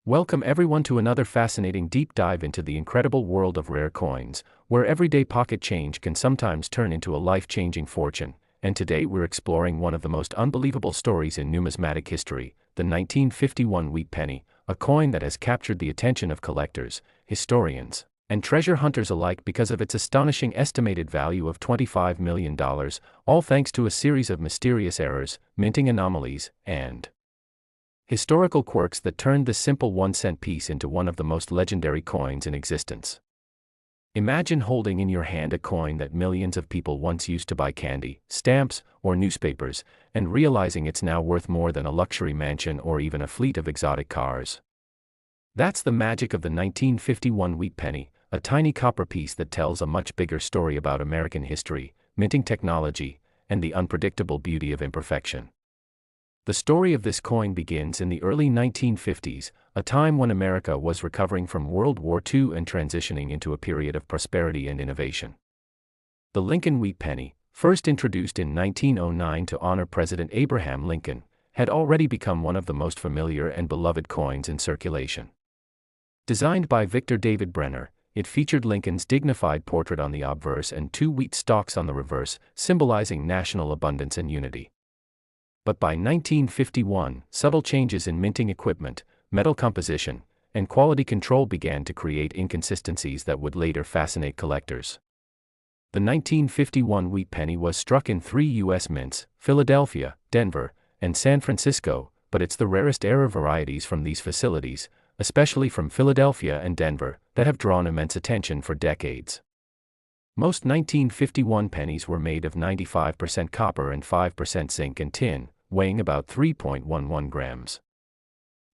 Welcome everyone to another fascinating deep dive into the incredible world of rare coins, where everyday pocket change can sometimes turn into a life-changing fortune. And today we're exploring one of the most unbelievable stories in numismatic history, the 1951 wheat penny, a coin that has captured the attention of collectors, historians, and treasure hunters alike because of its astonishing estimated value of $25 million, all thanks to a series of mysterious errors, minting anomalies, and historical quirks that turned this simple 1-cent piece into one of the most legendary coins in existence. Imagine holding in your hand a coin that millions of people once used to buy candy, stamps, or newspapers, and realizing it's now worth more than a luxury mansion or even a fleet of exotic cars. That's the magic of the 1951 wheat penny, a tiny copper piece that tells a much bigger story about American history, minting technology, and the unpredictable beauty of imperfection. The story of this coin begins in the early 1950s, a time when America was recovering from World War II and transitioning into a period of prosperity and innovation. The Lincoln wheat penny, first introduced in 1909 to honor President Abraham Lincoln, had already become one of the most familiar and beloved coins in circulation. Designed by Victor David Brenner, it featured Lincoln's dignified portrait on the obverse and 2 wheat stalks on the reverse, symbolizing national abundance and unity. But by 1951, subtle changes in minting equipment, metal composition, and quality control began to create inconsistencies that would later fascinate collectors. The 1951 wheat penny was struck in 3 U.S. mints, Philadelphia, Denver, and San Francisco, but it's the rarest error varieties from these facilities, especially from Philadelphia and Denver, that have drawn immense attention for decades. Most 1951 pennies were made of 95% copper and 5% zinc and tin, weighing about 3.11 grams.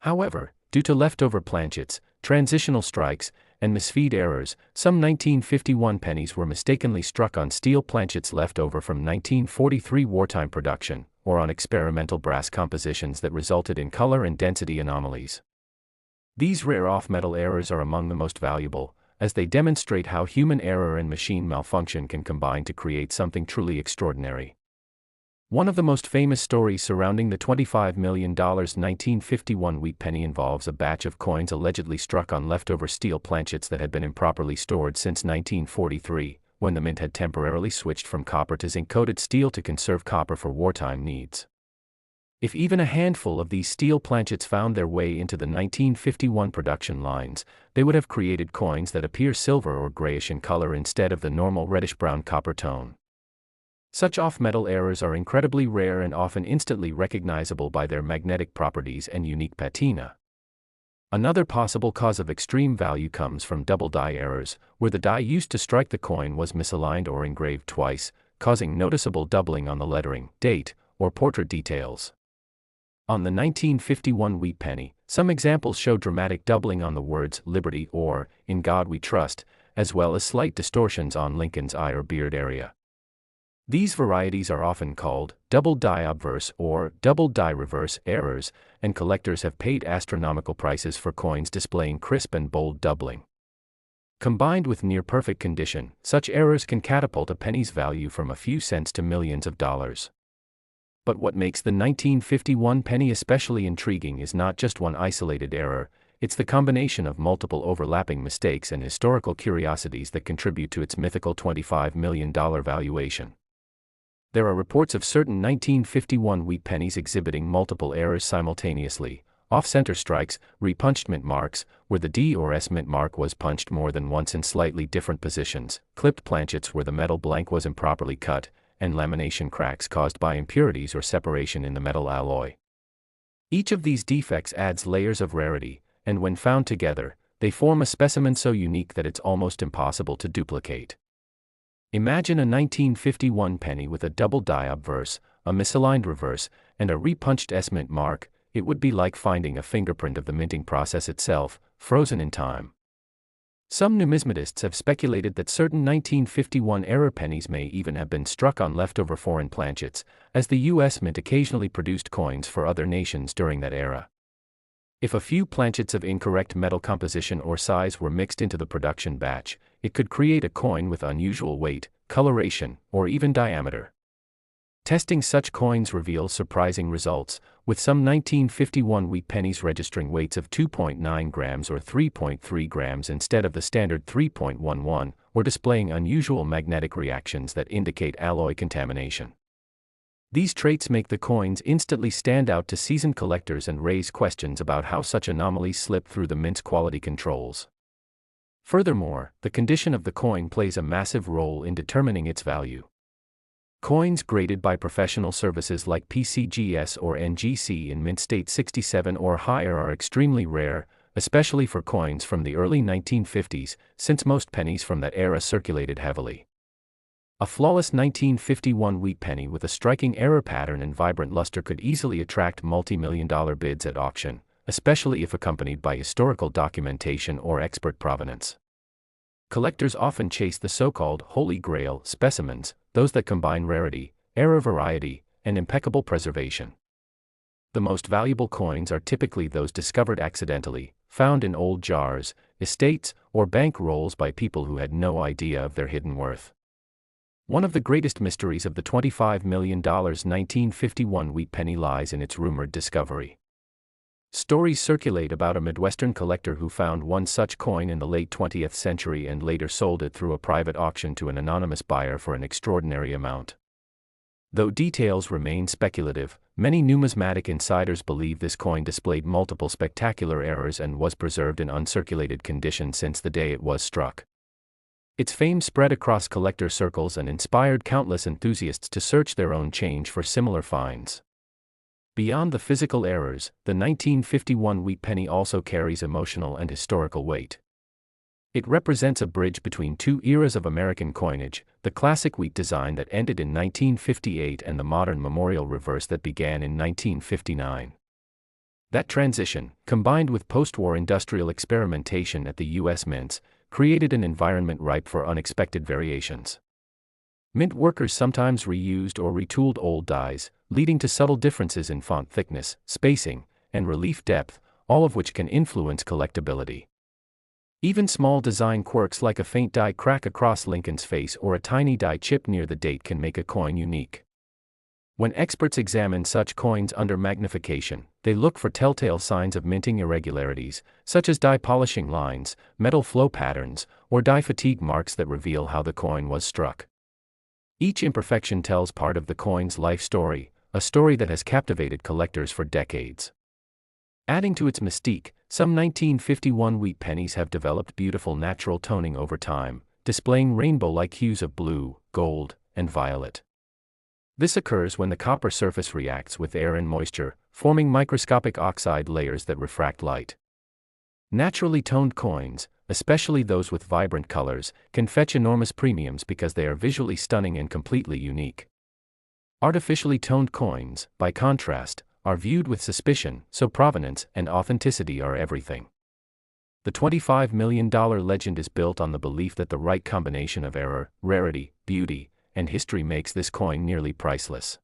However, due to leftover planchets, transitional strikes, and misfeed errors, some 1951 pennies were mistakenly struck on steel planchets left over from 1943 wartime production, or on experimental brass compositions that resulted in color and density anomalies. These rare off-metal errors are among the most valuable, as they demonstrate how human error and machine malfunction can combine to create something truly extraordinary. One of the most famous stories surrounding the $25 million 1951 wheat penny involves a batch of coins allegedly struck on leftover steel planchets that had been improperly stored since 1943, when the mint had temporarily switched from copper to zinc-coated steel to conserve copper for wartime needs. If even a handful of these steel planchets found their way into the 1951 production lines, they would have created coins that appear silver or grayish in color instead of the normal reddish-brown copper tone. Such off-metal errors are incredibly rare and often instantly recognizable by their magnetic properties and unique patina. Another possible cause of extreme value comes from double die errors, where the die used to strike the coin was misaligned or engraved twice, causing noticeable doubling on the lettering, date, or portrait details. On the 1951 wheat penny, some examples show dramatic doubling on the words "Liberty" or "In God We Trust," as well as slight distortions on Lincoln's eye or beard area. These varieties are often called double die obverse or double die reverse errors, and collectors have paid astronomical prices for coins displaying crisp and bold doubling. Combined with near-perfect condition, such errors can catapult a penny's value from a few cents to millions of dollars. But what makes the 1951 penny especially intriguing is not just one isolated error, it's the combination of multiple overlapping mistakes and historical curiosities that contribute to its mythical $25 million valuation. There are reports of certain 1951 wheat pennies exhibiting multiple errors simultaneously: off-center strikes, repunched mint marks, where the D or S mint mark was punched more than once in slightly different positions, clipped planchets where the metal blank was improperly cut, and lamination cracks caused by impurities or separation in the metal alloy. Each of these defects adds layers of rarity, and when found together, they form a specimen so unique that it's almost impossible to duplicate. Imagine a 1951 penny with a double die obverse, a misaligned reverse, and a repunched S mint mark. It would be like finding a fingerprint of the minting process itself, frozen in time. Some numismatists have speculated that certain 1951 error pennies may even have been struck on leftover foreign planchets, as the U.S. Mint occasionally produced coins for other nations during that era. If a few planchets of incorrect metal composition or size were mixed into the production batch, it could create a coin with unusual weight, coloration, or even diameter. Testing such coins reveals surprising results, with some 1951 wheat pennies registering weights of 2.9 grams or 3.3 grams instead of the standard 3.11, or displaying unusual magnetic reactions that indicate alloy contamination. These traits make the coins instantly stand out to seasoned collectors and raise questions about how such anomalies slip through the mint's quality controls. Furthermore, the condition of the coin plays a massive role in determining its value. Coins graded by professional services like PCGS or NGC in mint state 67 or higher are extremely rare, especially for coins from the early 1950s, since most pennies from that era circulated heavily. A flawless 1951 wheat penny with a striking error pattern and vibrant luster could easily attract multi-million-dollar bids at auction, especially if accompanied by historical documentation or expert provenance. Collectors often chase the so-called Holy Grail specimens, those that combine rarity, error variety, and impeccable preservation. The most valuable coins are typically those discovered accidentally, found in old jars, estates, or bank rolls by people who had no idea of their hidden worth. One of the greatest mysteries of the $25 million 1951 wheat penny lies in its rumored discovery. Stories circulate about a Midwestern collector who found one such coin in the late 20th century and later sold it through a private auction to an anonymous buyer for an extraordinary amount. Though details remain speculative, many numismatic insiders believe this coin displayed multiple spectacular errors and was preserved in uncirculated condition since the day it was struck. Its fame spread across collector circles and inspired countless enthusiasts to search their own change for similar finds. Beyond the physical errors, the 1951 wheat penny also carries emotional and historical weight. It represents a bridge between two eras of American coinage, the classic wheat design that ended in 1958 and the modern memorial reverse that began in 1959. That transition, combined with post-war industrial experimentation at the U.S. mints, created an environment ripe for unexpected variations. Mint workers sometimes reused or retooled old dies, leading to subtle differences in font thickness, spacing, and relief depth, all of which can influence collectability. Even small design quirks like a faint die crack across Lincoln's face or a tiny die chip near the date can make a coin unique. When experts examine such coins under magnification, they look for telltale signs of minting irregularities, such as die polishing lines, metal flow patterns, or die fatigue marks that reveal how the coin was struck. Each imperfection tells part of the coin's life story, a story that has captivated collectors for decades. Adding to its mystique, some 1951 wheat pennies have developed beautiful natural toning over time, displaying rainbow-like hues of blue, gold, and violet. This occurs when the copper surface reacts with air and moisture, forming microscopic oxide layers that refract light. Naturally toned coins, especially those with vibrant colors, can fetch enormous premiums because they are visually stunning and completely unique. Artificially toned coins, by contrast, are viewed with suspicion, so provenance and authenticity are everything. The $25 million legend is built on the belief that the right combination of error, rarity, beauty, and history makes this coin nearly priceless.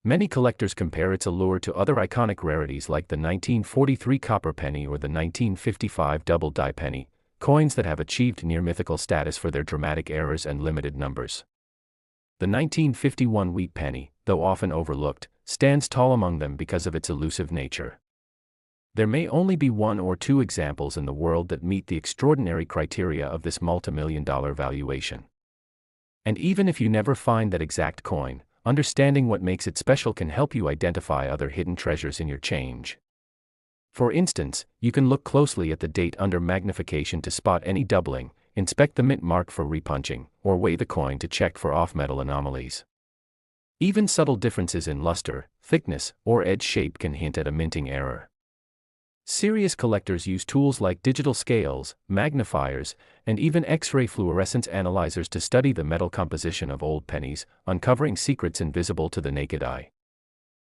Many collectors compare its allure to other iconic rarities like the 1943 copper penny or the 1955 double die penny, coins that have achieved near-mythical status for their dramatic errors and limited numbers. The 1951 wheat penny, though often overlooked, stands tall among them because of its elusive nature. There may only be one or two examples in the world that meet the extraordinary criteria of this multimillion-dollar valuation. And even if you never find that exact coin, understanding what makes it special can help you identify other hidden treasures in your change. For instance, you can look closely at the date under magnification to spot any doubling, inspect the mint mark for repunching, or weigh the coin to check for off-metal anomalies. Even subtle differences in luster, thickness, or edge shape can hint at a minting error. Serious collectors use tools like digital scales, magnifiers, and even X-ray fluorescence analyzers to study the metal composition of old pennies, uncovering secrets invisible to the naked eye.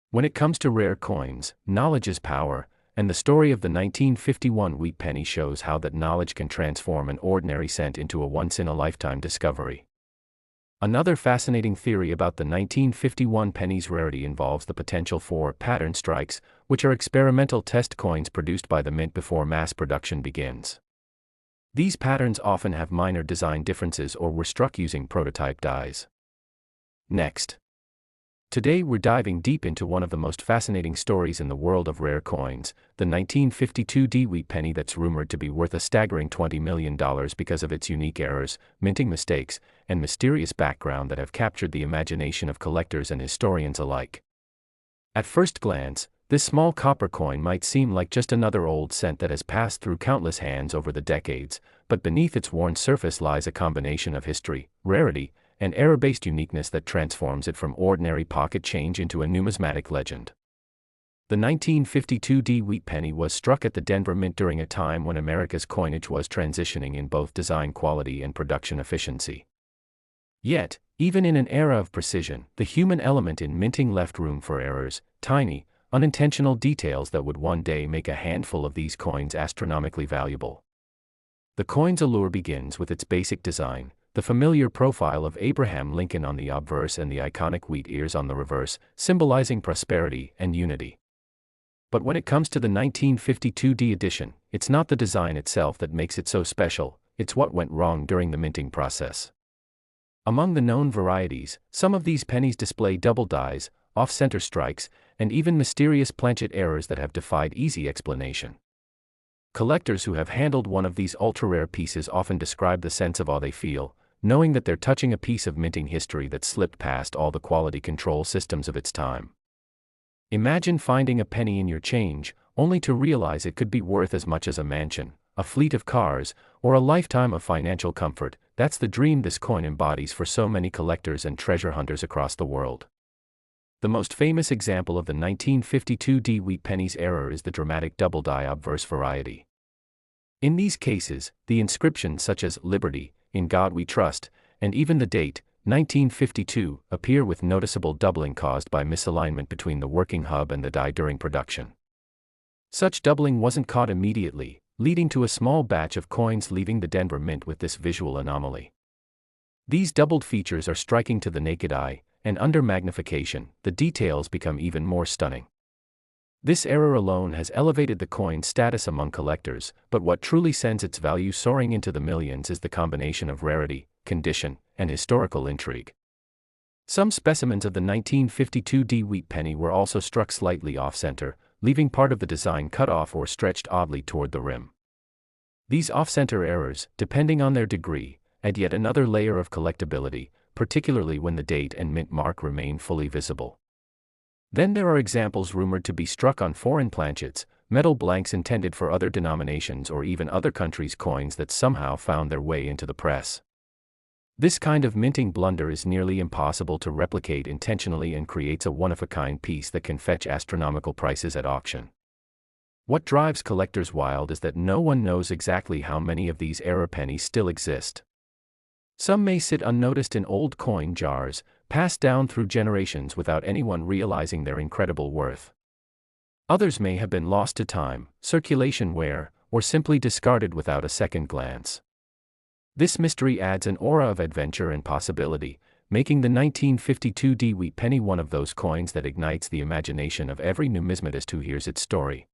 When it comes to rare coins, knowledge is power, and the story of the 1951 wheat penny shows how that knowledge can transform an ordinary cent into a once-in-a-lifetime discovery. Another fascinating theory about the 1951 penny's rarity involves the potential for pattern strikes, which are experimental test coins produced by the mint before mass production begins. These patterns often have minor design differences or were struck using prototype dies. Next, Today we're diving deep into one of the most fascinating stories in the world of rare coins, the 1952 wheat penny that's rumored to be worth a staggering $20 million because of its unique errors, minting mistakes, and mysterious background that have captured the imagination of collectors and historians alike. At first glance, this small copper coin might seem like just another old cent that has passed through countless hands over the decades, but beneath its worn surface lies a combination of history, rarity, and error-based uniqueness that transforms it from ordinary pocket change into a numismatic legend. The 1952 wheat penny was struck at the Denver Mint during a time when America's coinage was transitioning in both design quality and production efficiency. Yet, even in an era of precision, the human element in minting left room for errors, tiny, unintentional details that would one day make a handful of these coins astronomically valuable. The coin's allure begins with its basic design, the familiar profile of Abraham Lincoln on the obverse and the iconic wheat ears on the reverse, symbolizing prosperity and unity. But when it comes to the 1952 edition, it's not the design itself that makes it so special, it's what went wrong during the minting process. Among the known varieties, some of these pennies display double dies, off-center strikes, and even mysterious planchet errors that have defied easy explanation. Collectors who have handled one of these ultra-rare pieces often describe the sense of awe they feel, knowing that they're touching a piece of minting history that slipped past all the quality control systems of its time. Imagine finding a penny in your change, only to realize it could be worth as much as a mansion, a fleet of cars, or a lifetime of financial comfort. That's the dream this coin embodies for so many collectors and treasure hunters across the world. The most famous example of the 1952 wheat penny's error is the dramatic double die obverse variety. In these cases, the inscriptions such as "Liberty," "In God We Trust," and even the date, 1952, appear with noticeable doubling caused by misalignment between the working hub and the die during production. Such doubling wasn't caught immediately, leading to a small batch of coins leaving the Denver Mint with this visual anomaly. These doubled features are striking to the naked eye, and under magnification, the details become even more stunning. This error alone has elevated the coin's status among collectors, but what truly sends its value soaring into the millions is the combination of rarity, condition, and historical intrigue. Some specimens of the 1952 wheat penny were also struck slightly off-center, leaving part of the design cut off or stretched oddly toward the rim. These off-center errors, depending on their degree, add yet another layer of collectability, particularly when the date and mint mark remain fully visible. Then there are examples rumored to be struck on foreign planchets, metal blanks intended for other denominations or even other countries' coins that somehow found their way into the press. This kind of minting blunder is nearly impossible to replicate intentionally and creates a one-of-a-kind piece that can fetch astronomical prices at auction. What drives collectors wild is that no one knows exactly how many of these error pennies still exist. Some may sit unnoticed in old coin jars, passed down through generations without anyone realizing their incredible worth. Others may have been lost to time, circulation wear, or simply discarded without a second glance. This mystery adds an aura of adventure and possibility, making the 1952 wheat penny one of those coins that ignites the imagination of every numismatist who hears its story.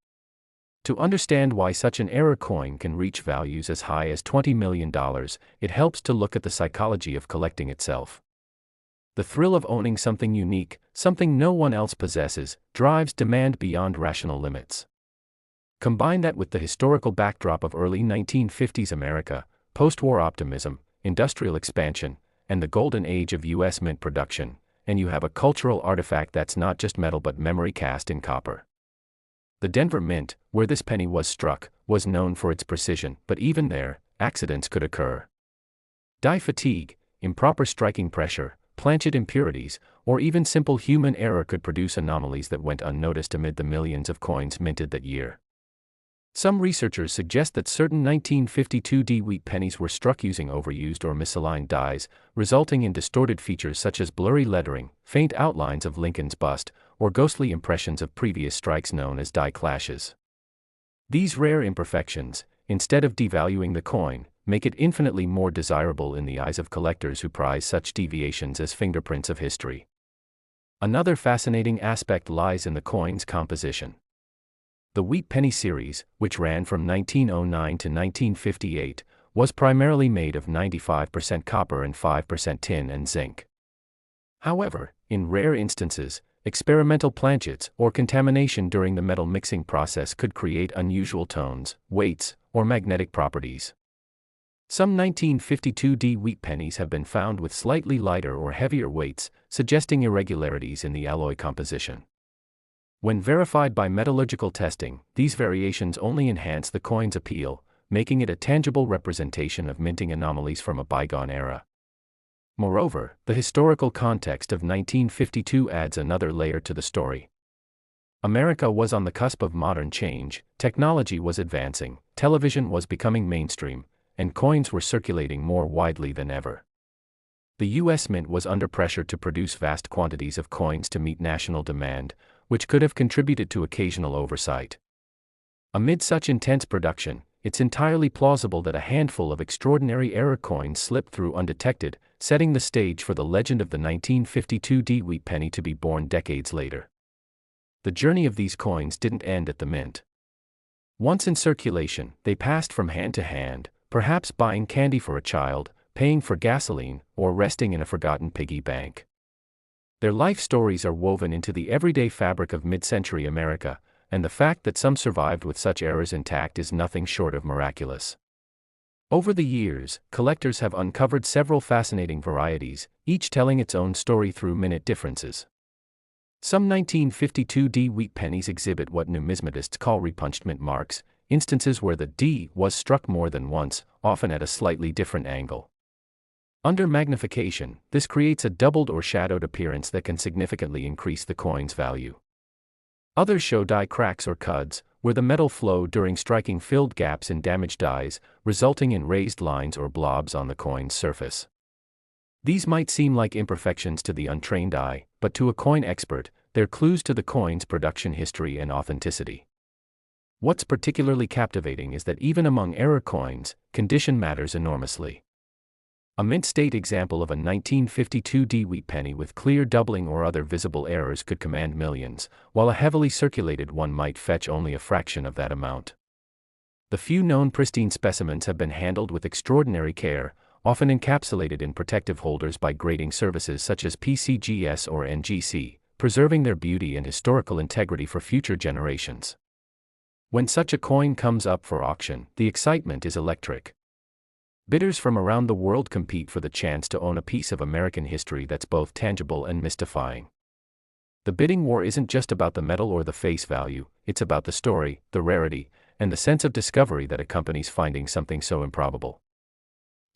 To understand why such an error coin can reach values as high as $20 million, it helps to look at the psychology of collecting itself. The thrill of owning something unique, something no one else possesses, drives demand beyond rational limits. Combine that with the historical backdrop of early 1950s America, post-war optimism, industrial expansion, and the golden age of U.S. mint production, and you have a cultural artifact that's not just metal but memory cast in copper. The Denver Mint, where this penny was struck, was known for its precision, but even there, accidents could occur. Die fatigue, improper striking pressure, planchet impurities, or even simple human error could produce anomalies that went unnoticed amid the millions of coins minted that year. Some researchers suggest that certain 1952 wheat pennies were struck using overused or misaligned dies, resulting in distorted features such as blurry lettering, faint outlines of Lincoln's bust, or ghostly impressions of previous strikes known as die clashes. These rare imperfections, instead of devaluing the coin, make it infinitely more desirable in the eyes of collectors who prize such deviations as fingerprints of history. Another fascinating aspect lies in the coin's composition. The wheat penny series, which ran from 1909 to 1958, was primarily made of 95% copper and 5% tin and zinc. However, in rare instances, experimental planchets or contamination during the metal mixing process could create unusual tones, weights, or magnetic properties. Some 1952D wheat pennies have been found with slightly lighter or heavier weights, suggesting irregularities in the alloy composition. When verified by metallurgical testing, these variations only enhance the coin's appeal, making it a tangible representation of minting anomalies from a bygone era. Moreover, the historical context of 1952 adds another layer to the story. America was on the cusp of modern change, technology was advancing, television was becoming mainstream, and coins were circulating more widely than ever. The U.S. Mint was under pressure to produce vast quantities of coins to meet national demand, which could have contributed to occasional oversight. Amid such intense production, it's entirely plausible that a handful of extraordinary error coins slipped through undetected, setting the stage for the legend of the 1952D wheat penny to be born decades later. The journey of these coins didn't end at the mint. Once in circulation, they passed from hand to hand, perhaps buying candy for a child, paying for gasoline, or resting in a forgotten piggy bank. Their life stories are woven into the everyday fabric of mid-century America, and the fact that some survived with such errors intact is nothing short of miraculous. Over the years, collectors have uncovered several fascinating varieties, each telling its own story through minute differences. Some 1952D wheat pennies exhibit what numismatists call repunched mint marks, instances where the D was struck more than once, often at a slightly different angle. Under magnification, this creates a doubled or shadowed appearance that can significantly increase the coin's value. Others show die cracks or cuds, where the metal flowed during striking filled gaps in damaged dies, resulting in raised lines or blobs on the coin's surface. These might seem like imperfections to the untrained eye, but to a coin expert, they're clues to the coin's production history and authenticity. What's particularly captivating is that even among error coins, condition matters enormously. A mint-state example of a 1952D wheat penny with clear doubling or other visible errors could command millions, while a heavily circulated one might fetch only a fraction of that amount. The few known pristine specimens have been handled with extraordinary care, often encapsulated in protective holders by grading services such as PCGS or NGC, preserving their beauty and historical integrity for future generations. When such a coin comes up for auction, the excitement is electric. Bidders from around the world compete for the chance to own a piece of American history that's both tangible and mystifying. The bidding war isn't just about the metal or the face value, it's about the story, the rarity, and the sense of discovery that accompanies finding something so improbable.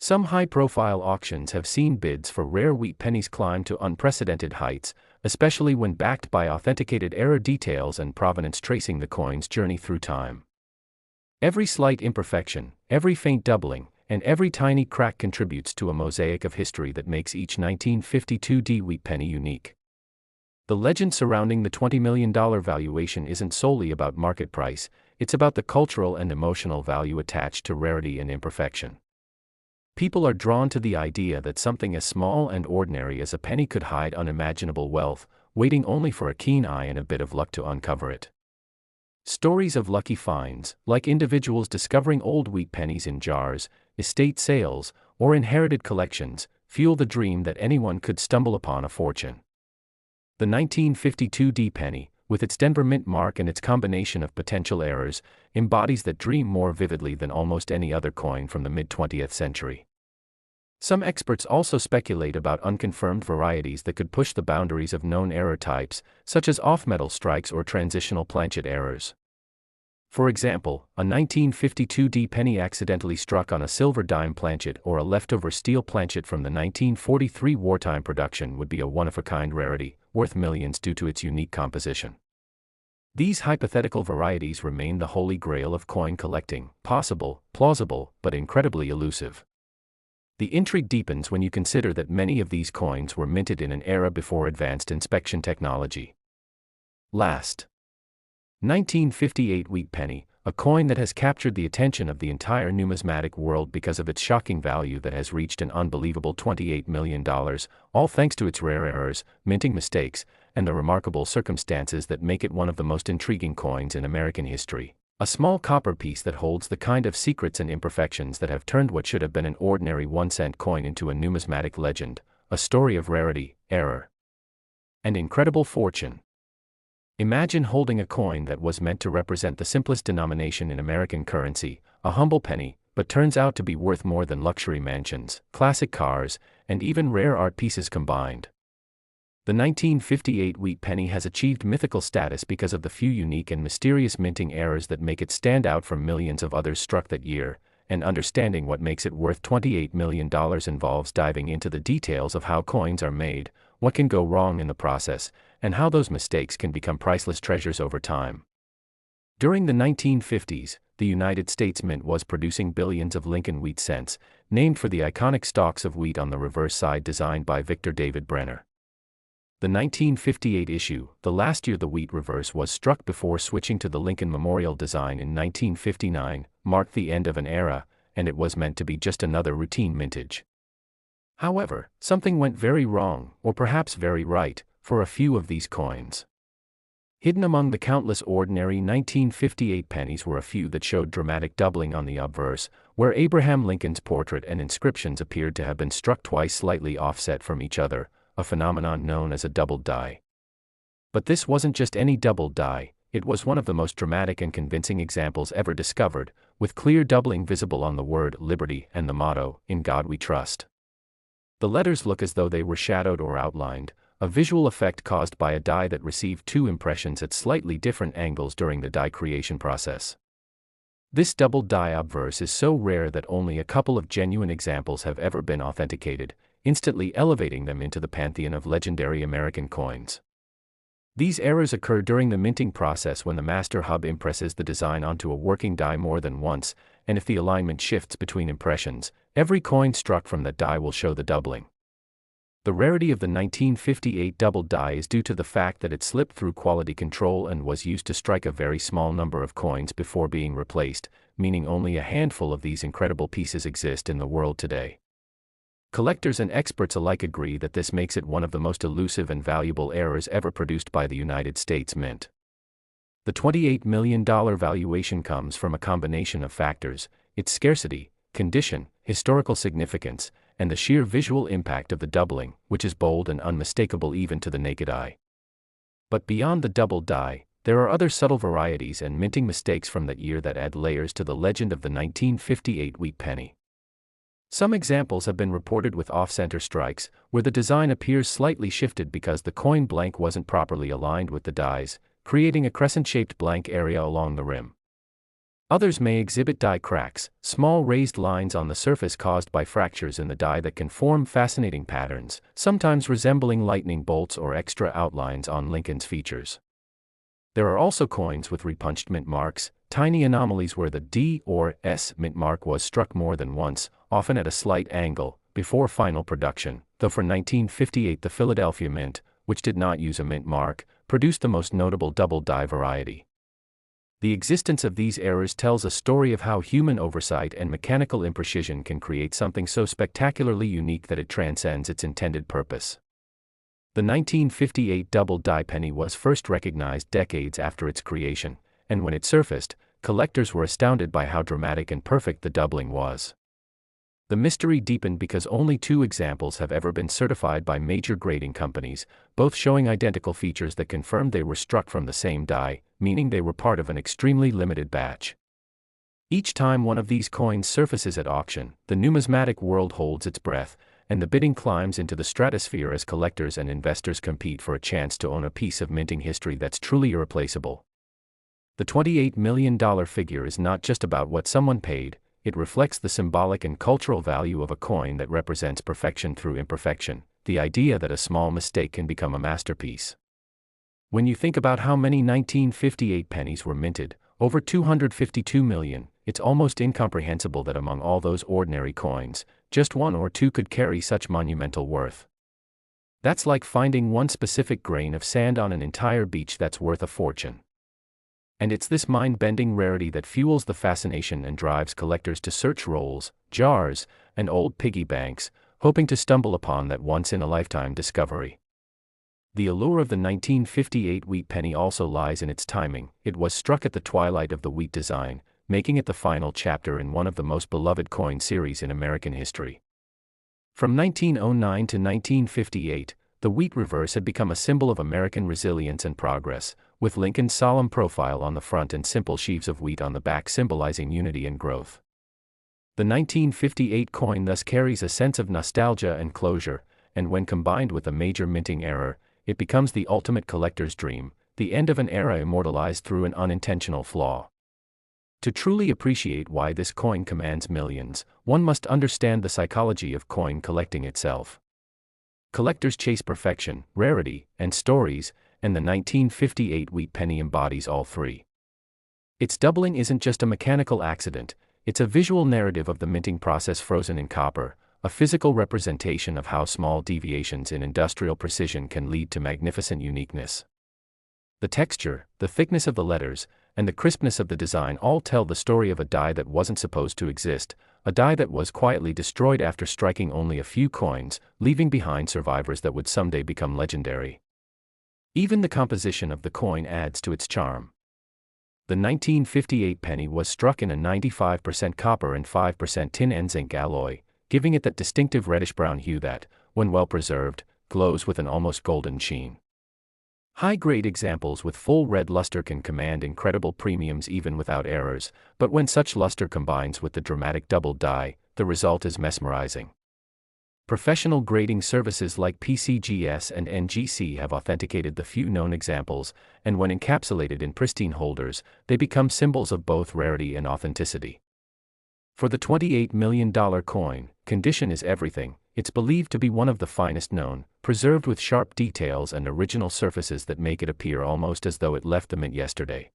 Some high-profile auctions have seen bids for rare wheat pennies climb to unprecedented heights, especially when backed by authenticated error details and provenance tracing the coin's journey through time. Every slight imperfection, every faint doubling, and every tiny crack contributes to a mosaic of history that makes each 1952D wheat penny unique. The legend surrounding the $20 million valuation isn't solely about market price, it's about the cultural and emotional value attached to rarity and imperfection. People are drawn to the idea that something as small and ordinary as a penny could hide unimaginable wealth, waiting only for a keen eye and a bit of luck to uncover it. Stories of lucky finds, like individuals discovering old wheat pennies in jars, estate sales, or inherited collections, fuel the dream that anyone could stumble upon a fortune. The 1952D penny, with its Denver mint mark and its combination of potential errors, embodies that dream more vividly than almost any other coin from the mid-20th century. Some experts also speculate about unconfirmed varieties that could push the boundaries of known error types, such as off-metal strikes or transitional planchet errors. For example, a 1952D penny accidentally struck on a silver dime planchet or a leftover steel planchet from the 1943 wartime production would be a one-of-a-kind rarity, worth millions due to its unique composition. These hypothetical varieties remain the holy grail of coin collecting, possible, plausible, but incredibly elusive. The intrigue deepens when you consider that many of these coins were minted in an era before advanced inspection technology. Last, 1958 wheat penny, a coin that has captured the attention of the entire numismatic world because of its shocking value that has reached an unbelievable $28 million, all thanks to its rare errors, minting mistakes, and the remarkable circumstances that make it one of the most intriguing coins in American history. A small copper piece that holds the kind of secrets and imperfections that have turned what should have been an ordinary 1-cent coin into a numismatic legend, a story of rarity, error, and incredible fortune. Imagine holding a coin that was meant to represent the simplest denomination in American currency, a humble penny, but turns out to be worth more than luxury mansions, classic cars, and even rare art pieces combined. The 1958 wheat penny has achieved mythical status because of the few unique and mysterious minting errors that make it stand out from millions of others struck that year, and understanding what makes it worth $28 million involves diving into the details of how coins are made, what can go wrong in the process, and how those mistakes can become priceless treasures over time. During the 1950s, the United States Mint was producing billions of Lincoln wheat cents, named for the iconic stalks of wheat on the reverse side designed by Victor David Brenner. The 1958 issue, the last year the wheat reverse was struck before switching to the Lincoln Memorial design in 1959, marked the end of an era, and it was meant to be just another routine mintage. However, something went very wrong, or perhaps very right, for a few of these coins. Hidden among the countless ordinary 1958 pennies were a few that showed dramatic doubling on the obverse, where Abraham Lincoln's portrait and inscriptions appeared to have been struck twice slightly offset from each other, a phenomenon known as a doubled die. But this wasn't just any doubled die, it was one of the most dramatic and convincing examples ever discovered, with clear doubling visible on the word liberty and the motto, "In God We Trust." The letters look as though they were shadowed or outlined, a visual effect caused by a die that received two impressions at slightly different angles during the die creation process. This doubled die obverse is so rare that only a couple of genuine examples have ever been authenticated, instantly elevating them into the pantheon of legendary American coins. These errors occur during the minting process when the master hub impresses the design onto a working die more than once, and if the alignment shifts between impressions, every coin struck from that die will show the doubling. The rarity of the 1958 doubled die is due to the fact that it slipped through quality control and was used to strike a very small number of coins before being replaced, meaning only a handful of these incredible pieces exist in the world today. Collectors and experts alike agree that this makes it one of the most elusive and valuable errors ever produced by the United States Mint. The $28 million valuation comes from a combination of factors: its scarcity, condition, historical significance, and the sheer visual impact of the doubling, which is bold and unmistakable even to the naked eye. But beyond the doubled die, there are other subtle varieties and minting mistakes from that year that add layers to the legend of the 1958 wheat penny. Some examples have been reported with off-center strikes, where the design appears slightly shifted because the coin blank wasn't properly aligned with the dies, creating a crescent-shaped blank area along the rim. Others may exhibit die cracks, small raised lines on the surface caused by fractures in the die that can form fascinating patterns, sometimes resembling lightning bolts or extra outlines on Lincoln's features. There are also coins with repunched mint marks, tiny anomalies where the D or S mint mark was struck more than once, often at a slight angle, before final production, though for 1958 the Philadelphia Mint, which did not use a mint mark, produced the most notable double die variety. The existence of these errors tells a story of how human oversight and mechanical imprecision can create something so spectacularly unique that it transcends its intended purpose. The 1958 double die penny was first recognized decades after its creation, and when it surfaced, collectors were astounded by how dramatic and perfect the doubling was. The mystery deepened because only two examples have ever been certified by major grading companies, both showing identical features that confirmed they were struck from the same die, meaning they were part of an extremely limited batch. Each time one of these coins surfaces at auction, the numismatic world holds its breath, and the bidding climbs into the stratosphere as collectors and investors compete for a chance to own a piece of minting history that's truly irreplaceable. The $28 million figure is not just about what someone paid, it reflects the symbolic and cultural value of a coin that represents perfection through imperfection, the idea that a small mistake can become a masterpiece. When you think about how many 1958 pennies were minted, over 252 million, it's almost incomprehensible that among all those ordinary coins, just one or two could carry such monumental worth. That's like finding one specific grain of sand on an entire beach that's worth a fortune. And it's this mind-bending rarity that fuels the fascination and drives collectors to search rolls, jars, and old piggy banks, hoping to stumble upon that once-in-a-lifetime discovery. The allure of the 1958 wheat penny also lies in its timing. It was struck at the twilight of the wheat design, making it the final chapter in one of the most beloved coin series in American history. From 1909 to 1958, The wheat reverse had become a symbol of American resilience and progress, with Lincoln's solemn profile on the front and simple sheaves of wheat on the back symbolizing unity and growth. The 1958 coin thus carries a sense of nostalgia and closure, and when combined with a major minting error, it becomes the ultimate collector's dream, the end of an era immortalized through an unintentional flaw. To truly appreciate why this coin commands millions, one must understand the psychology of coin collecting itself. Collectors chase perfection, rarity, and stories, and the 1958 wheat penny embodies all three. Its doubling isn't just a mechanical accident, it's a visual narrative of the minting process frozen in copper, a physical representation of how small deviations in industrial precision can lead to magnificent uniqueness. The texture, the thickness of the letters, and the crispness of the design all tell the story of a die that wasn't supposed to exist, a die that was quietly destroyed after striking only a few coins, leaving behind survivors that would someday become legendary. Even the composition of the coin adds to its charm. The 1958 penny was struck in a 95% copper and 5% tin and zinc alloy, giving it that distinctive reddish-brown hue that, when well preserved, glows with an almost golden sheen. High-grade examples with full red luster can command incredible premiums even without errors, but when such luster combines with the dramatic double die, the result is mesmerizing. Professional grading services like PCGS and NGC have authenticated the few known examples, and when encapsulated in pristine holders, they become symbols of both rarity and authenticity. For the $28 million coin, condition is everything. It's believed to be one of the finest known, preserved with sharp details and original surfaces that make it appear almost as though it left the mint yesterday.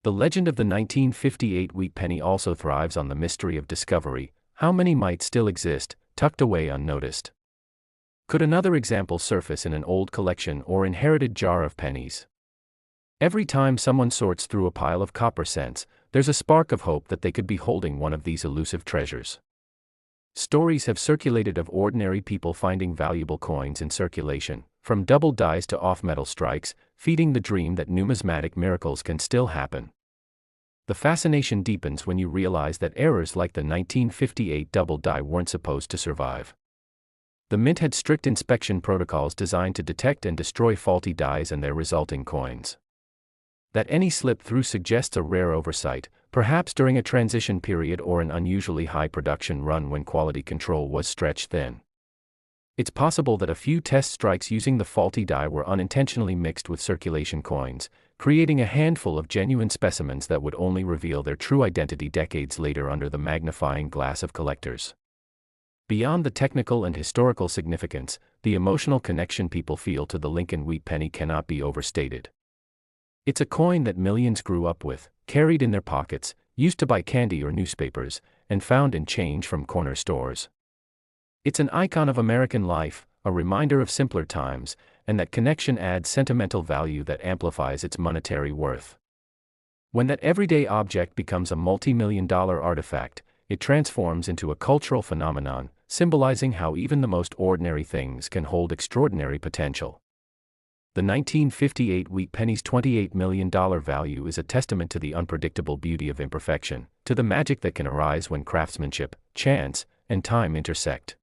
The legend of the 1958 wheat penny also thrives on the mystery of discovery. How many might still exist, tucked away unnoticed? Could another example surface in an old collection or inherited jar of pennies? Every time someone sorts through a pile of copper cents, there's a spark of hope that they could be holding one of these elusive treasures. Stories have circulated of ordinary people finding valuable coins in circulation, from double dies to off-metal strikes, feeding the dream that numismatic miracles can still happen. The fascination deepens when you realize that errors like the 1958 double die weren't supposed to survive. The mint had strict inspection protocols designed to detect and destroy faulty dies and their resulting coins. That any slip-through suggests a rare oversight, perhaps during a transition period or an unusually high production run when quality control was stretched thin. It's possible that a few test strikes using the faulty die were unintentionally mixed with circulation coins, creating a handful of genuine specimens that would only reveal their true identity decades later under the magnifying glass of collectors. Beyond the technical and historical significance, the emotional connection people feel to the Lincoln wheat penny cannot be overstated. It's a coin that millions grew up with, carried in their pockets, used to buy candy or newspapers, and found in change from corner stores. It's an icon of American life, a reminder of simpler times, and that connection adds sentimental value that amplifies its monetary worth. When that everyday object becomes a multi-million-dollar artifact, it transforms into a cultural phenomenon, symbolizing how even the most ordinary things can hold extraordinary potential. The 1958 wheat penny's $28 million value is a testament to the unpredictable beauty of imperfection, to the magic that can arise when craftsmanship, chance, and time intersect.